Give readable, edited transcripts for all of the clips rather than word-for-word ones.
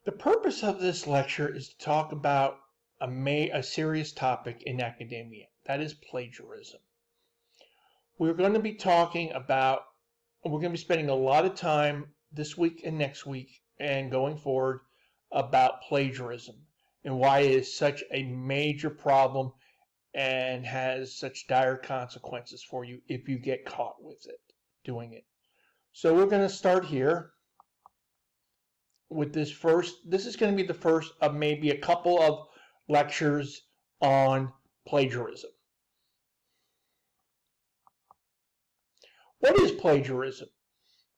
The purpose of this lecture is to talk about a serious topic in academia. That is plagiarism. We're going to be spending a lot of time this week and next week and going forward about plagiarism and why it is such a major problem and has such dire consequences for you if you get caught with it, doing it. So we're going to start here with this first. This is going to be the first of maybe a couple of lectures on plagiarism. What is plagiarism?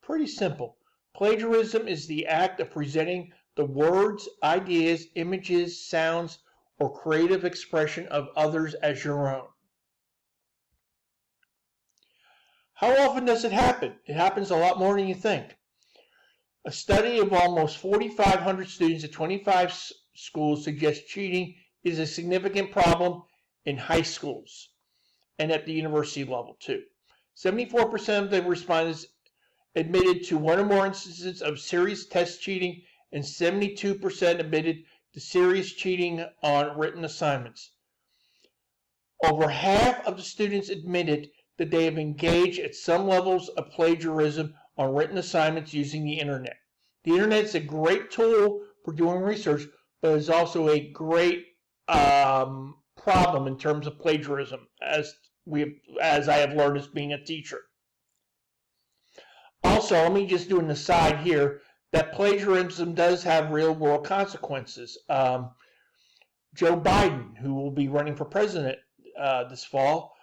Pretty simple. Plagiarism is the act of presenting the words, ideas, images, sounds, or creative expression of others as your own. How often does it happen? It happens a lot more than you think. A study of almost 4,500 students at 25 schools suggests cheating is a significant problem in high schools and at the university level too. 74% of the respondents admitted to one or more instances of serious test cheating, and 72% admitted to serious cheating on written assignments. Over half of the students admitted that they have engaged at some levels of plagiarism on written assignments using the internet. The internet is a great tool for doing research, but is also a great problem in terms of plagiarism, as I have learned as being a teacher. Also, let me just do an aside here that plagiarism does have real-world consequences. Joe Biden, who will be running for president this fall,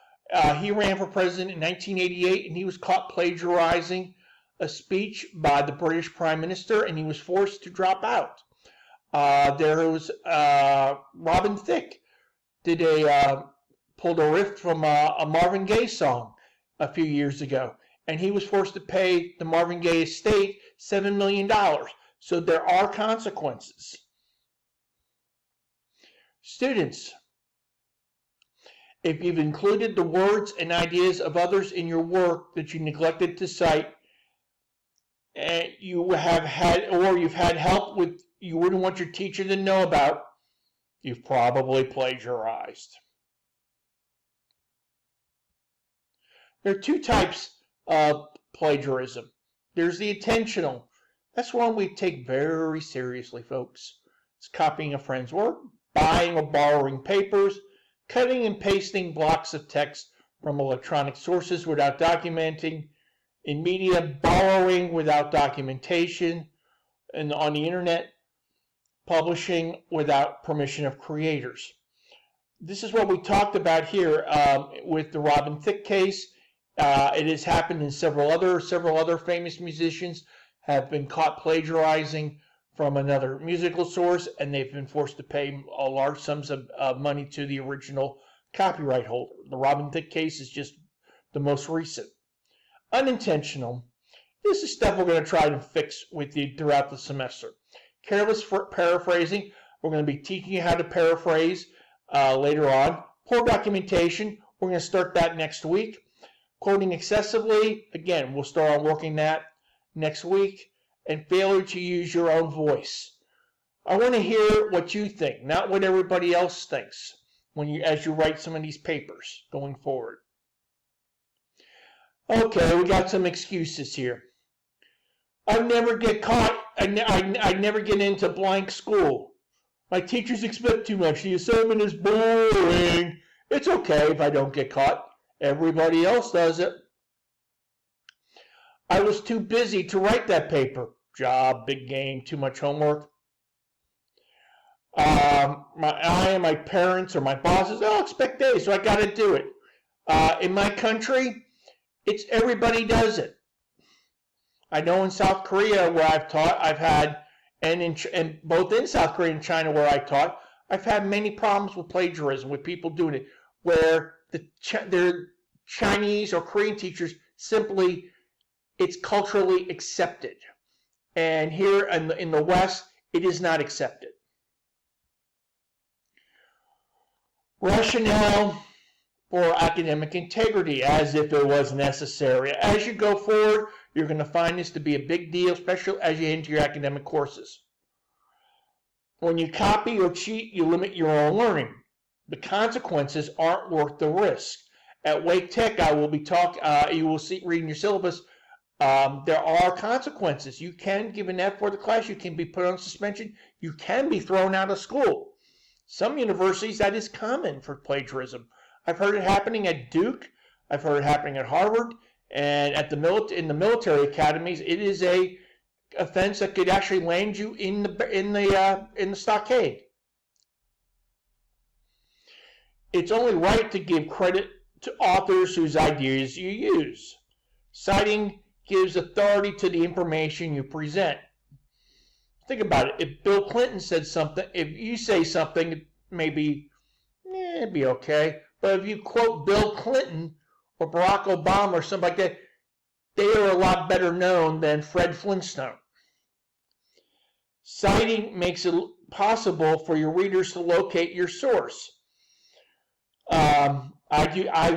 he ran for president in 1988, and he was caught plagiarizing a speech by the British Prime Minister, and he was forced to drop out. There was Robin Thicke pulled a riff from a Marvin Gaye song a few years ago, and he was forced to pay the Marvin Gaye estate $7 million. So there are consequences. Students, if you've included the words and ideas of others in your work that you neglected to cite, and you've had help with you wouldn't want your teacher to know about, you've probably plagiarized. There are two types of plagiarism. There's the intentional. That's one we take very seriously, folks. It's copying a friend's work, buying or borrowing papers, cutting and pasting blocks of text from electronic sources without documenting, in media, borrowing without documentation, and on the internet, publishing without permission of creators. This is what we talked about here with the Robin Thicke case. It has happened in several other famous musicians have been caught plagiarizing from another musical source, and they've been forced to pay large sums of money to the original copyright holder. The Robin Thicke case is just the most recent. Unintentional. This is stuff we're going to try to fix with you throughout the semester. Careless paraphrasing. We're going to be teaching you how to paraphrase later on. Poor documentation. We're going to start that next week. Quoting excessively. Again, we'll start on working that next week. And failure to use your own voice. I want to hear what you think, not what everybody else thinks as you write some of these papers going forward. Okay, we got some excuses here. I never get caught. I never get into blank school. My teachers expect too much. The assignment is boring. It's okay if I don't get caught. Everybody else does it. I was too busy to write that paper. Job, big game, too much homework. I and my parents or my bosses, they'll expect days, so I got to do it. In my country, it's everybody does it. I know in South Korea where I've taught, and both in South Korea and China where I taught, I've had many problems with plagiarism, with people doing it, where their Chinese or Korean teachers simply, it's culturally accepted. And here in the West, it is not accepted. Rationale for academic integrity, as if it was necessary. As you go forward, you're going to find this to be a big deal, especially as you enter your academic courses. When you copy or cheat, you limit your own learning. The consequences aren't worth the risk. At Wake Tech, I will be you will see reading your syllabus. There are consequences. You can give an F for the class. You can be put on suspension. You can be thrown out of school. Some universities, that is common for plagiarism. I've heard it happening at Duke. I've heard it happening at Harvard. And in the military academies, it is a offense that could actually land you in the stockade. It's only right to give credit to authors whose ideas you use. Citing gives authority to the information you present. Think about it. If Bill Clinton said something, if you say something, maybe it'd be okay. But if you quote Bill Clinton or Barack Obama or something like that, they are a lot better known than Fred Flintstone. Citing makes it possible for your readers to locate your source. I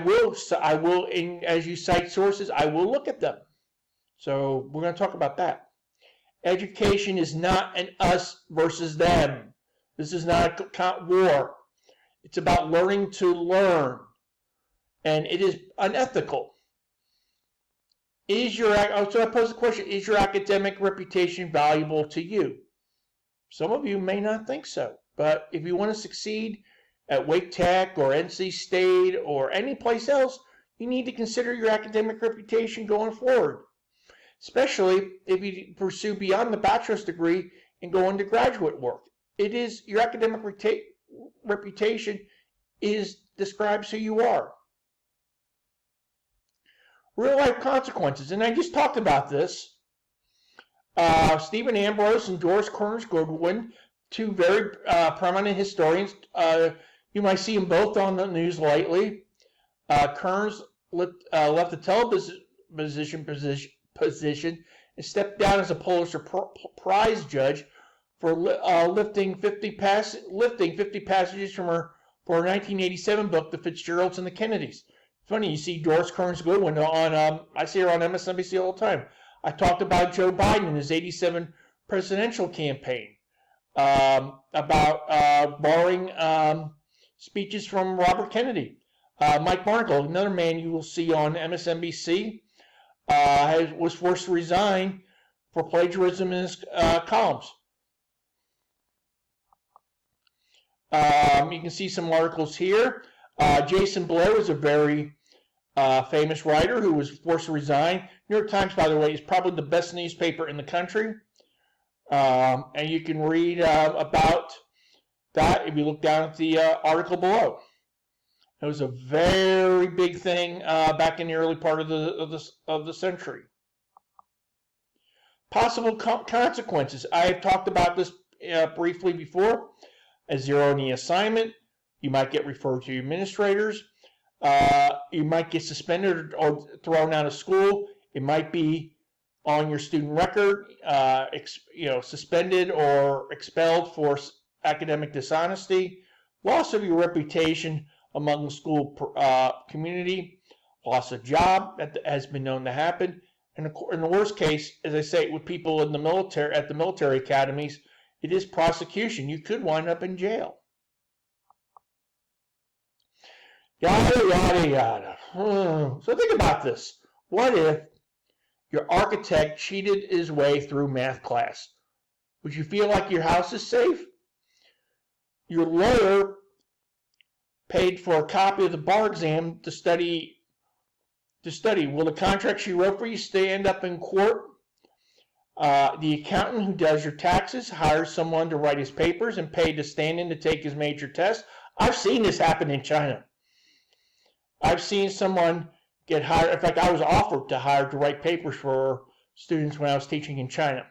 will, as you cite sources, I will look at them. So we're going to talk about that. Education is not an us versus them. This is not a war. It's about learning to learn. And it is unethical. So I pose the question, is your academic reputation valuable to you? Some of you may not think so. But if you want to succeed at Wake Tech or NC State or any place else, you need to consider your academic reputation going forward. Especially if you pursue beyond the bachelor's degree and go into graduate work. Your academic reputation describes who you are. Real life consequences, and I just talked about this. Stephen Ambrose and Doris Kearns Goodwin, two very prominent historians. You might see them both on the news lately. Kearns left the television position and stepped down as a Pulitzer Prize judge for lifting 50 passages from her 1987 book, The Fitzgeralds and the Kennedys. Funny, you see Doris Kearns Goodwin I see her on MSNBC all the time. I talked about Joe Biden and his 87 presidential campaign, about borrowing speeches from Robert Kennedy. Mike Margold, another man you will see on MSNBC, was forced to resign for plagiarism in his columns. You can see some articles here. Jason Blair was a very famous writer who was forced to resign. New York Times, by the way, is probably the best newspaper in the country. And you can read about that if you look down at the article below. It was a very big thing back in the early part of the century. Possible consequences. I have talked about this briefly before. A zero in the assignment. You might get referred to administrators. You might get suspended or thrown out of school. It might be on your student record, suspended or expelled for academic dishonesty. Loss of your reputation among the school community. Loss of job that has been known to happen. And in the worst case, as I say, with people in the military at the military academies, it is prosecution. You could wind up in jail. Yada, yada, yada. So think about this. What if your architect cheated his way through math class? Would you feel like your house is safe? Your lawyer paid for a copy of the bar exam to study. Will the contract she wrote for you stand up in court? The accountant who does your taxes hires someone to write his papers and paid to stand in to take his major test. I've seen this happen in China. I've seen someone get hired. In fact, I was offered to hire to write papers for students when I was teaching in China.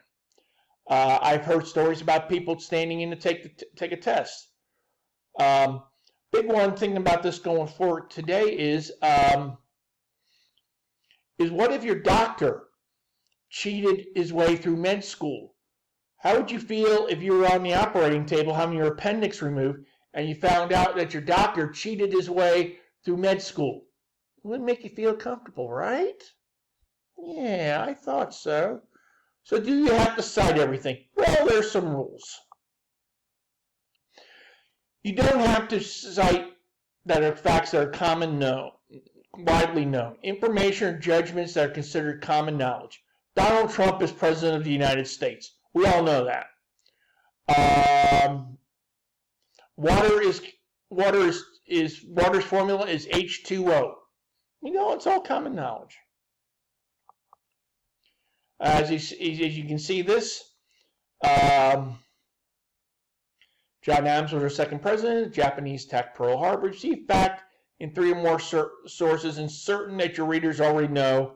I've heard stories about people standing in to take a test. Big one thinking about this going forward today is what if your doctor cheated his way through med school? How would you feel if you were on the operating table having your appendix removed and you found out that your doctor cheated his way through med school? It wouldn't make you feel comfortable, right? Yeah, I thought so. So do you have to cite everything? Well, there's some rules. You don't have to cite that are facts that are widely known. Information or judgments that are considered common knowledge. Donald Trump is president of the United States. We all know that. Water's formula is H2O. We know it's all common knowledge. As you can see this, John Adams was our second president. Japanese attacked Pearl Harbor. See fact in 3 or more sources and certain that your readers already know.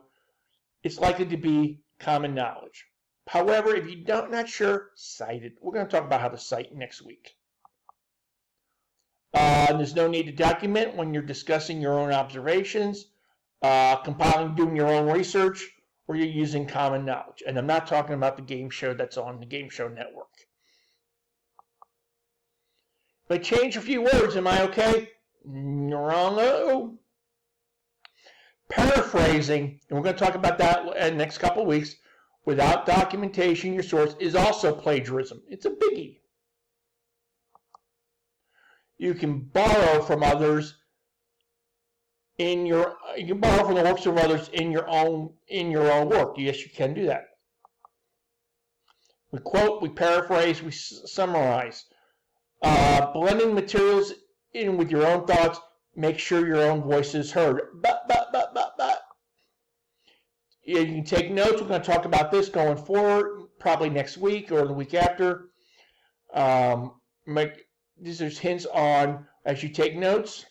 It's likely to be common knowledge. However, if you're not sure, cite it. We're going to talk about how to cite next week. There's no need to document when you're discussing your own observations, compiling, doing your own research, or you're using common knowledge. And I'm not talking about the game show that's on the Game Show Network. If I change a few words, am I okay? Wrong. Paraphrasing, and we're going to talk about that in the next couple of weeks, without documentation, your source is also plagiarism. It's a biggie. You can borrow from others you can borrow from the works of others in your own work. Yes, you can do that. We quote, we paraphrase, we summarize. Blending materials in with your own thoughts, make sure your own voice is heard. You can take notes. We're going to talk about this going forward, probably next week or the week after. These are hints on as you take notes.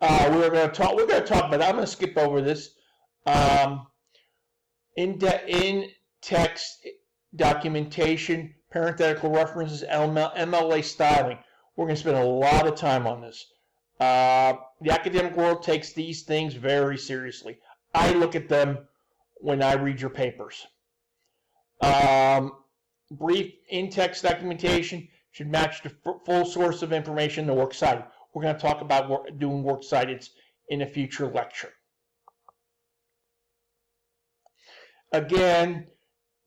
We're going to talk about. I'm going to skip over this. In text documentation, parenthetical references, MLA styling. We're going to spend a lot of time on this. The academic world takes these things very seriously. I look at them when I read your papers. Brief in-text documentation should match the full source of information in the works cited. We're going to talk about doing works cited in a future lecture. Again,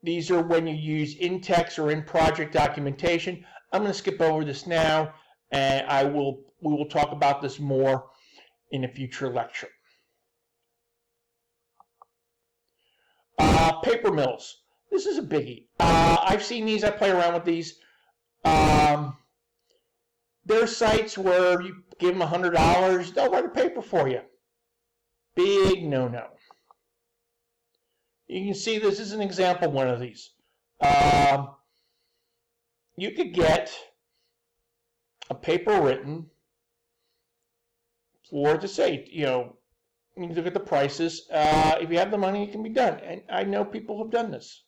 these are when you use in-text or in-project documentation. I'm going to skip over this now, and we will talk about this more in a future lecture. Paper mills. This is a biggie. I've seen these. I play around with these. There are sites where you give them $100. They'll write a paper for you. Big no-no. You can see this is an example of one of these. You could get a paper written for, to say, you look at the prices. If you have the money, it can be done. And I know people have done this.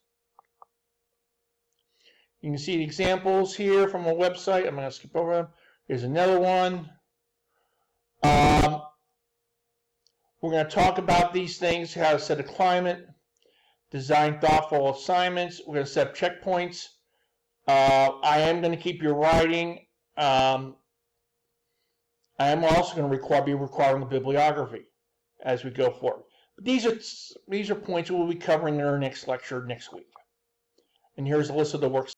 You can see the examples here from a website. I'm going to skip over them. Here's another one. We're going to talk about these things, how to set a climate, design thoughtful assignments. We're going to set up checkpoints. I am going to keep your writing. I am also going to be requiring the bibliography as we go forward. But these are points we'll be covering in our next lecture next week. And here's a list of the works